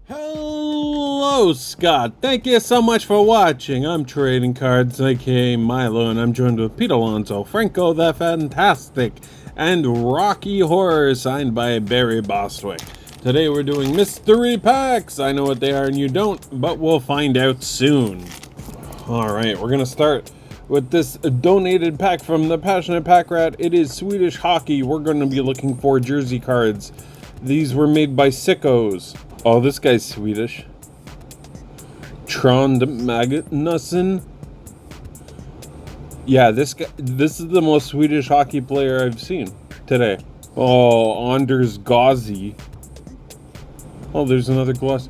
Hello, Scott. Thank you so much for watching. I'm Trading Cards, aka Milo, and I'm joined with Pete Alonso, Franco the Fantastic, and Rocky Horror, signed by Barry Bostwick. Today we're doing mystery packs. I know what they are and you don't, but we'll find out soon. Alright, we're gonna start with this donated pack from the Passionate Pack Rat. It is Swedish Hockey. We're gonna be looking for jersey cards. These were made by Sickos. Oh, this guy's Swedish. Trond Magnusson. Yeah, this is the most Swedish hockey player I've seen today. Oh, Anders Ghazi. Oh, there's another gloss.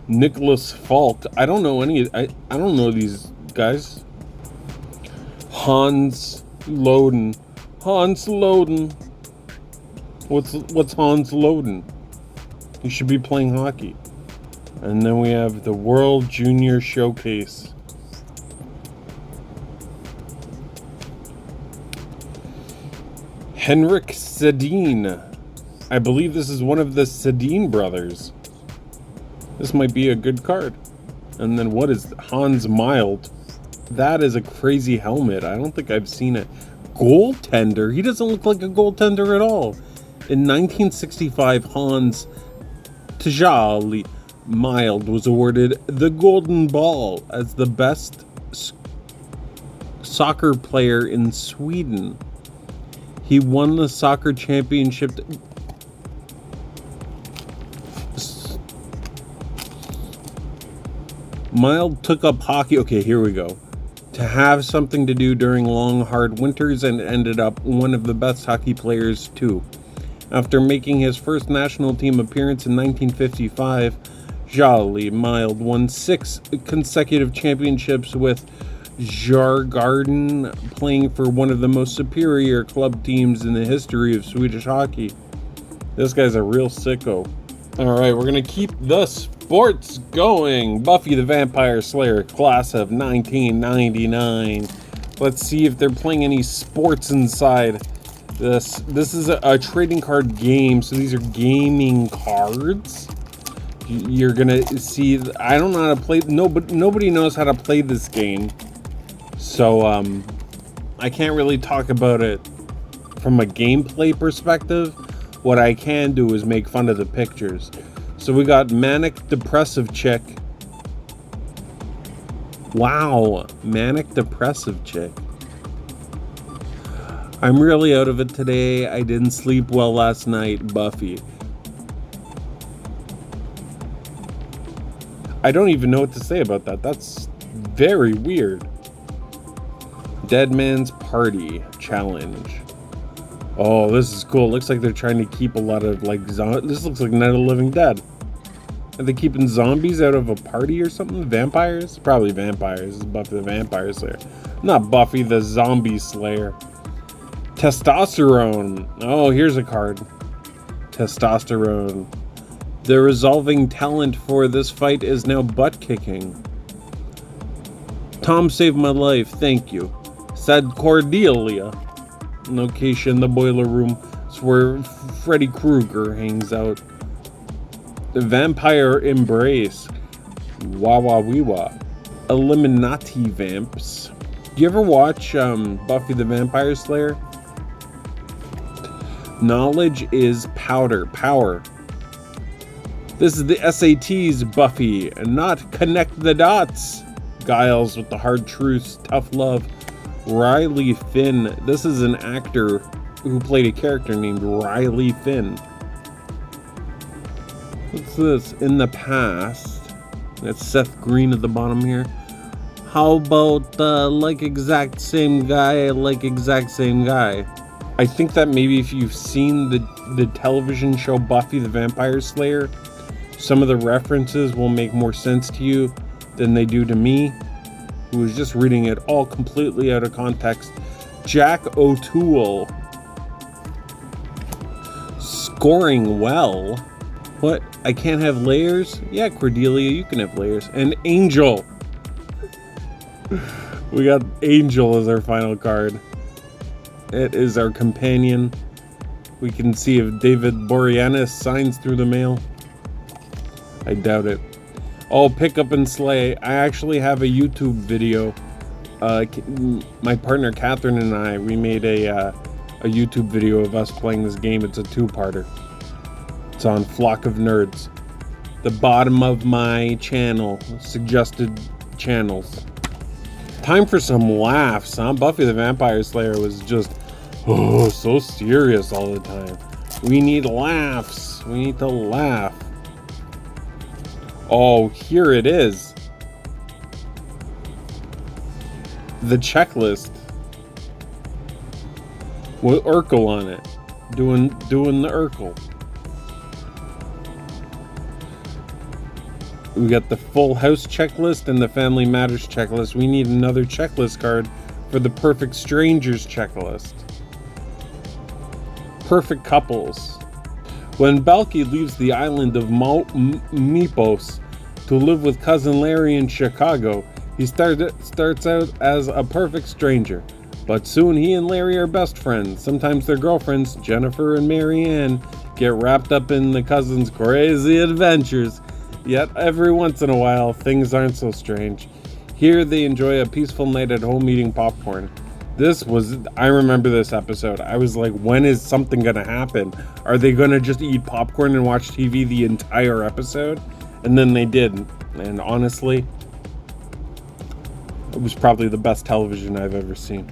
Nicholas Falk. I don't know I don't know these guys. Hans Loden. Hans Loden. What's Hans Loden? He should be playing hockey. And then we have the World Junior Showcase. Henrik Sedin. I believe this is one of the Sedin brothers. This might be a good card. And then what is Hans Mild? That is a crazy helmet. I don't think I've seen it. Goaltender? He doesn't look like a goaltender at all. In 1965, Hans Tajali Mild was awarded the Golden Ball as the best soccer player in Sweden. He won the soccer championship. Mild took up hockey. Okay, here we go. To have something to do during long, hard winters, and ended up one of the best hockey players too. After making his first national team appearance in 1955, Jolly Mild won 6 consecutive championships with Djurgården, playing for one of the most superior club teams in the history of Swedish hockey. This guy's a real sicko. Alright, we're gonna keep the sports going. Buffy the Vampire Slayer, class of 1999. Let's see if they're playing any sports inside. This is a trading card game, so these are gaming cards. You're gonna see. I don't know how to play. Nobody knows how to play this game, so I can't really talk about it from a gameplay perspective. What I can do is make fun of the pictures. So we got Manic Depressive Chick. Wow, Manic Depressive Chick. I'm really out of it today. I didn't sleep well last night, Buffy. I don't even know what to say about that. That's very weird. Dead Man's Party Challenge. Oh, this is cool. Looks like they're trying to keep a lot of like this looks like Night of the Living Dead. Are they keeping zombies out of a party or something? Vampires? Probably vampires. This is Buffy the Vampire Slayer. Not Buffy the Zombie Slayer. Testosterone. Oh, here's a card. Testosterone. The resolving talent for this fight is now butt kicking. Tom saved my life, thank you, said Cordelia. Location: the boiler room. It's where Freddy Krueger hangs out. The Vampire Embrace. Wawa Weewa. Illuminati Vamps. Do you ever watch Buffy the Vampire Slayer? Knowledge is powder. Power. This is the SATs, Buffy, and not connect the dots. Giles with the hard truths, tough love. Riley Finn. This is an actor who played a character named Riley Finn. What's this? In the past. That's Seth Green at the bottom here. How about like exact same guy, like exact same guy? I think that maybe if you've seen the television show Buffy the Vampire Slayer, some of the references will make more sense to you than they do to me, who was just reading it all completely out of context. Jack O'Toole. Scoring well. What? I can't have layers? Yeah, Cordelia, you can have layers. And Angel. We got Angel as our final card. It is our companion. We can see if David Boreanaz signs through the mail. I doubt it. Oh, Pick Up and Slay. I actually have a YouTube video. My partner Catherine and I, we made a YouTube video of us playing this game. It's a two-parter. It's on Flock of Nerds. The bottom of my channel, suggested channels. Time for some laughs, huh? Buffy the Vampire Slayer was just, so serious all the time. We need laughs. We need to laugh. Oh, here it is. The checklist with Urkel on it. Doing the Urkel. We got the Full House checklist and the Family Matters checklist. We need another checklist card for the Perfect Strangers checklist. Perfect Couples. When Balky leaves the island of Mypos to live with cousin Larry in Chicago, he starts out as a perfect stranger. But soon he and Larry are best friends. Sometimes their girlfriends, Jennifer and Marianne, get wrapped up in the cousins' crazy adventures. Yet every once in a while, things aren't so strange. Here they enjoy a peaceful night at home eating popcorn. I remember this episode. I was like, when is something gonna happen? Are they gonna just eat popcorn and watch TV the entire episode? And then they did. And honestly, it was probably the best television I've ever seen.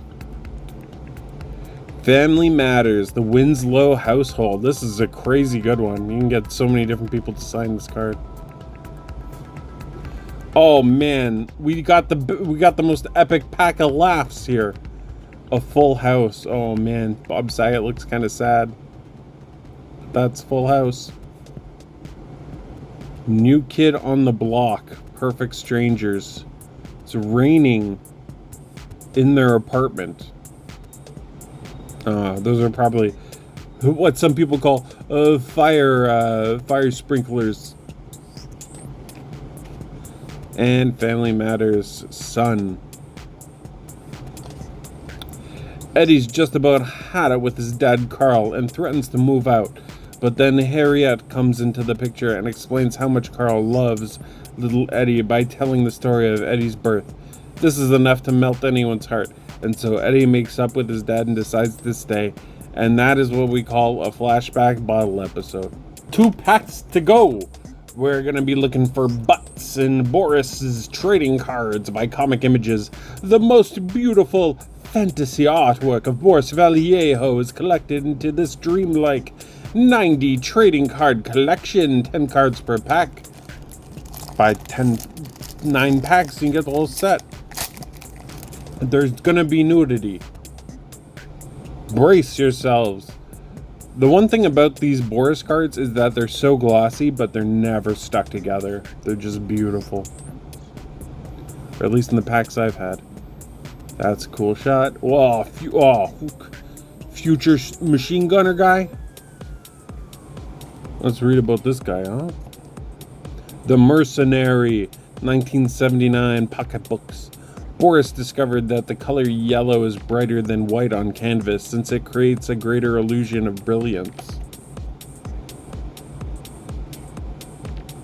Family Matters, the Winslow household. This is a crazy good one. You can get so many different people to sign this card. Oh man, we got the most epic pack of laughs here. A Full House. Oh man, Bob Saget looks kind of sad. That's Full House. New Kid on the Block. Perfect Strangers. It's raining in their apartment. Those are probably what some people call fire sprinklers. And Family Matters son. Eddie's just about had it with his dad Carl and threatens to move out. But then Harriet comes into the picture and explains how much Carl loves little Eddie by telling the story of Eddie's birth. This is enough to melt anyone's heart. And so Eddie makes up with his dad and decides to stay. And that is what we call a flashback bottle episode. 2 packs to go. We're going to be looking for butts in Boris's trading cards by Comic Images. The most beautiful fantasy artwork of Boris Vallejo is collected into this dreamlike 90 trading card collection. 10 cards per pack. Buy 9 packs, you can get the whole set. There's going to be nudity. Brace yourselves. The one thing about these Boris cards is that they're so glossy, but they're never stuck together. They're just beautiful. Or at least in the packs I've had. That's a cool shot. Whoa, future machine gunner guy. Let's read about this guy, huh? The Mercenary, 1979 pocketbooks. Boris discovered that the color yellow is brighter than white on canvas since it creates a greater illusion of brilliance.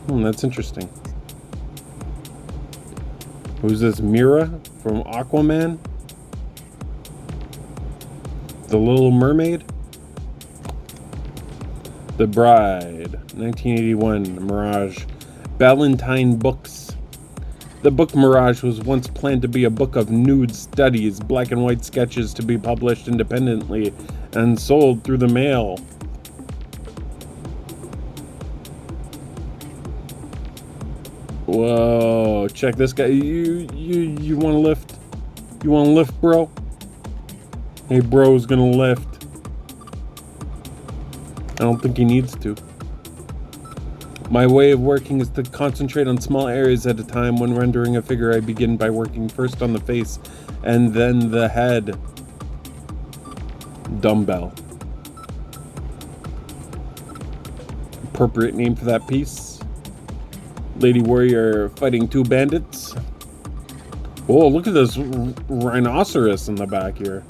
That's interesting. Who's this? Mira from Aquaman? The Little Mermaid? The Bride, 1981, Mirage. Ballantine Books. The book Mirage was once planned to be a book of nude studies, black and white sketches to be published independently and sold through the mail. Whoa, check this guy. You want to lift? You want to lift, bro? Hey, bro's gonna lift. I don't think he needs to. My way of working is to concentrate on small areas at a time. When rendering a figure, I begin by working first on the face and then the head. Dumbbell. Appropriate name for that piece. Lady warrior fighting 2 bandits. Oh, look at this rhinoceros in the back here.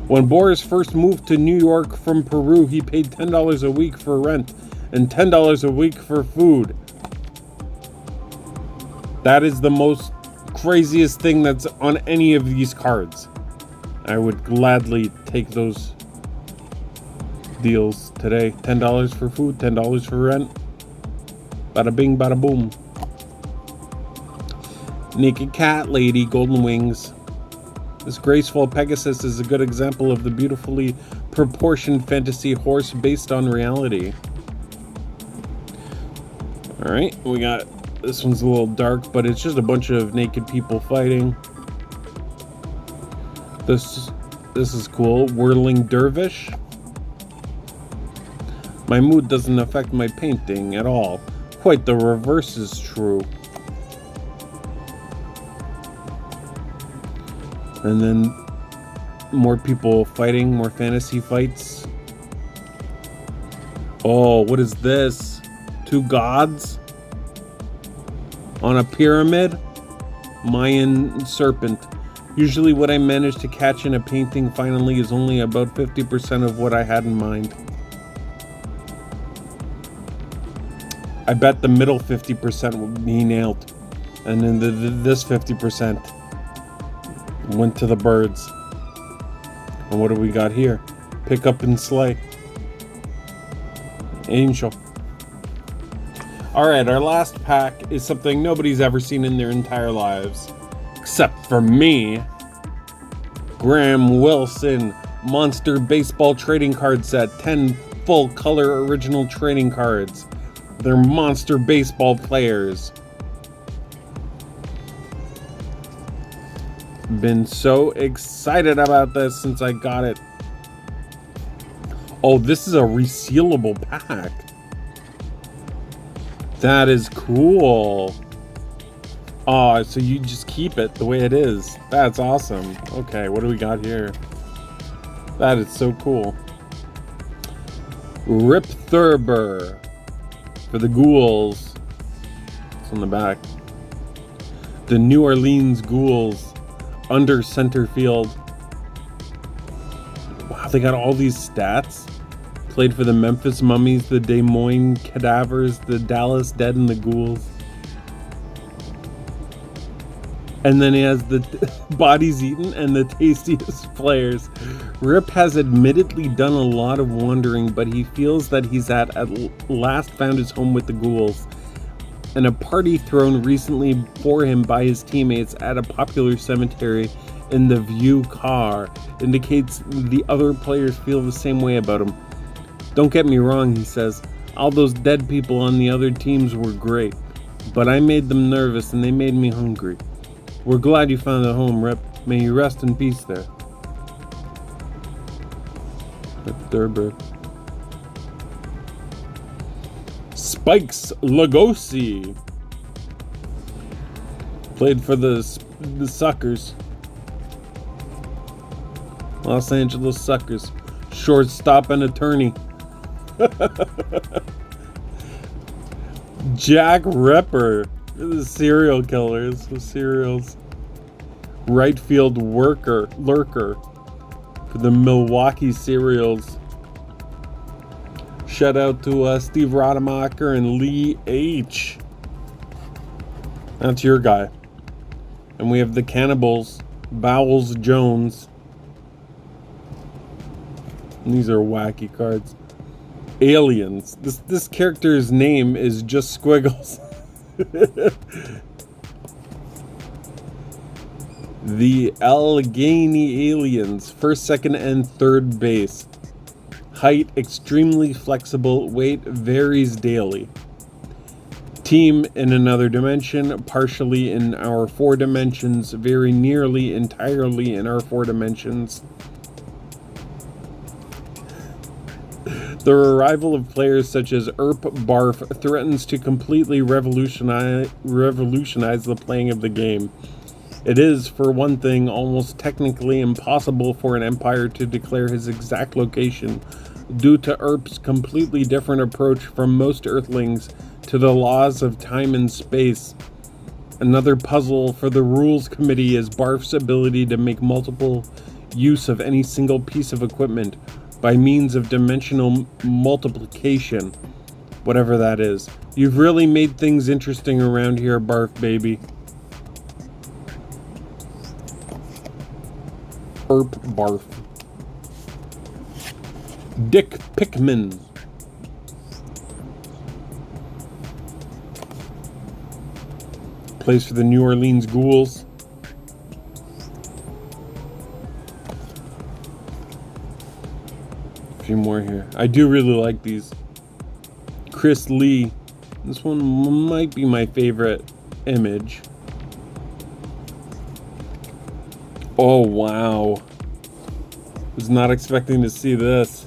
When Boris first moved to New York from Peru, he paid $10 a week for rent and $10 a week for food. That is the most craziest thing that's on any of these cards. I would gladly take those deals today. $10 for food, $10 for rent. Bada bing, bada boom. Naked cat lady, golden wings. This graceful Pegasus is a good example of the beautifully proportioned fantasy horse based on reality. Alright, we got, this one's a little dark, but it's just a bunch of naked people fighting. This is cool. Whirling dervish. My mood doesn't affect my painting at all. Quite the reverse is true. And then more people fighting, more fantasy fights. Oh, what is this? Two gods on a pyramid? Mayan serpent. Usually what I manage to catch in a painting finally is only about 50% of what I had in mind. I bet the middle 50% would be nailed. And then this 50% went to the birds. And what do we got here? Pick up and slay. Angel. Alright, our last pack is something nobody's ever seen in their entire lives. Except for me. Graham Wilson Monster Baseball Trading Card Set. 10 full color original trading cards. They're monster baseball players. Been so excited about this since I got it. Oh, this is a resealable pack. That is cool. Oh, so you just keep it the way it is. That's awesome. Okay, what do we got here? That is so cool. Rip Thurber for the Ghouls. It's on the back. The New Orleans Ghouls under center field. Wow, they got all these stats. Played for the Memphis Mummies, the Des Moines Cadavers, the Dallas Dead, and the Ghouls. And then he has the bodies eaten and the tastiest players. Rip has admittedly done a lot of wandering, but he feels that he's at last found his home with the Ghouls. And a party thrown recently for him by his teammates at a popular cemetery in the View car indicates the other players feel the same way about him. Don't get me wrong, he says. All those dead people on the other teams were great, but I made them nervous and they made me hungry. We're glad you found a home, Rip. May you rest in peace there. Rip Thurber. Spikes Lugosi. Played for the Suckers. Los Angeles Suckers. Shortstop and attorney. Jack Ripper. The serial killers with serials. Right field lurker for the Milwaukee Serials. Shout out to Steve Rademacher and Lee H. That's your guy. And we have the Cannibals, Bowles Jones. And these are wacky cards. Aliens. This character's name is just Squiggles. The Allegheny Aliens, first, second, and third base. Height extremely flexible, weight varies daily. Team in another dimension, partially in our 4 dimensions, very nearly entirely in our 4 dimensions. The arrival of players such as Erp Barf threatens to completely revolutionize the playing of the game. It is, for one thing, almost technically impossible for an empire to declare his exact location, due to Erp's completely different approach from most Earthlings to the laws of time and space. Another puzzle for the Rules Committee is Barf's ability to make multiple use of any single piece of equipment by means of dimensional multiplication. Whatever that is. You've really made things interesting around here, Barf baby. Erp barf. Dick Pickman. Plays for the New Orleans Ghouls. A few more here. I do really like these. Chris Lee. This one might be my favorite image. Oh, wow. Was not expecting to see this.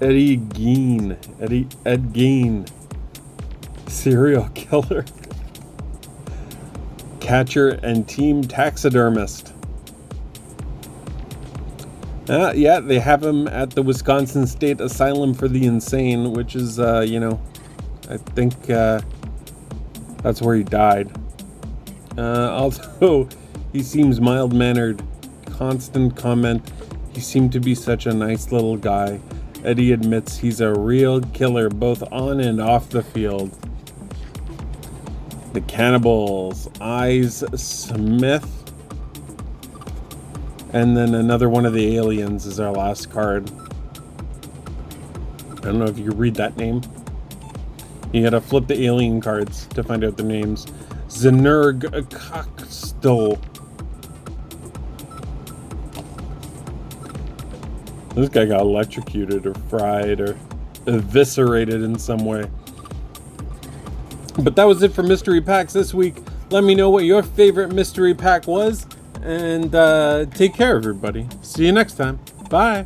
Ed Gein. Serial killer. Catcher and team taxidermist. Yeah, they have him at the Wisconsin State Asylum for the Insane, which is, you know, I think that's where he died. Although he seems mild-mannered, constant comment, he seemed to be such a nice little guy. Eddie admits he's a real killer both on and off the field. The Cannibals, Eyes Smith. And then another one of the aliens is our last card. I don't know if you can read that name. You gotta flip the alien cards to find out the names. Zenurg Coxtel. This guy got electrocuted or fried or eviscerated in some way. But that was it for mystery packs this week. Let me know what your favorite mystery pack was. And take care, everybody. See you next time. Bye.